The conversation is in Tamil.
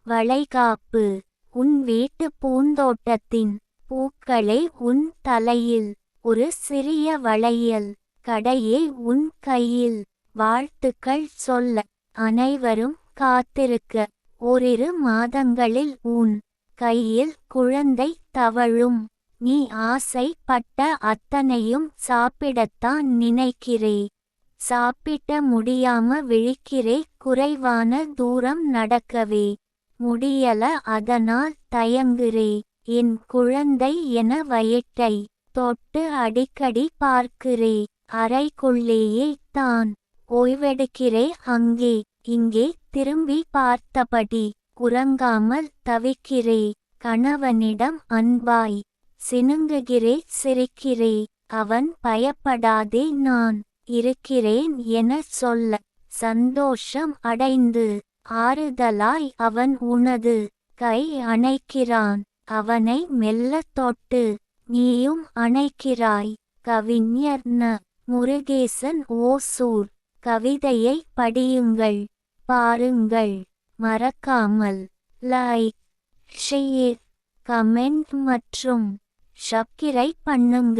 வளைகாப்பு. உன் வீட்டு பூந்தோட்டத்தின் பூக்களே உன் தலையில் ஒரு சிறிய வளையல். கடையே உன் கையில். வாழ்த்துக்கள் சொல்ல அனைவரும் காத்திருக்க. ஓரிரு மாதங்களில் உன் கையில் குழந்தை தவழும். நீ ஆசைப்பட்ட அத்தனையும் சாப்பிடத்தான் நினைக்கிறே. சாப்பிட முடியாம விழிக்கிறே. குறைவான தூரம் நடக்கவே முடியல, அதனால் தயங்குறே. என் குழந்தை என வயிற்றை தொட்டு அடிக்கடி பார்க்கிறே. அறைக்குள்ளேயே தான் ஓய்வெடுக்கிறே. அங்கே இங்கே திரும்பி பார்த்தபடி உறங்காமல் தவிக்கிறே. கணவனிடம் அன்பாய் சினுங்குகிறே, சிரிக்கிறே. அவன் பயப்படாதே, நான் இருக்கிறேன் என சொல்ல சந்தோஷம் அடைந்து ஆறுதலாய் அவன் உனது கை அணைக்கிறான். அவனை மெல்லத் தொட்டு நீயும் அணைக்கிறாய். கவிஞர் ந. முருகேசன் ஓசூர். கவிதையை படியுங்கள், பாருங்கள். மறக்காமல் லைக், ஷேர், கமெண்ட் மற்றும் சப்ஸ்கிரைப் பண்ணுங்க.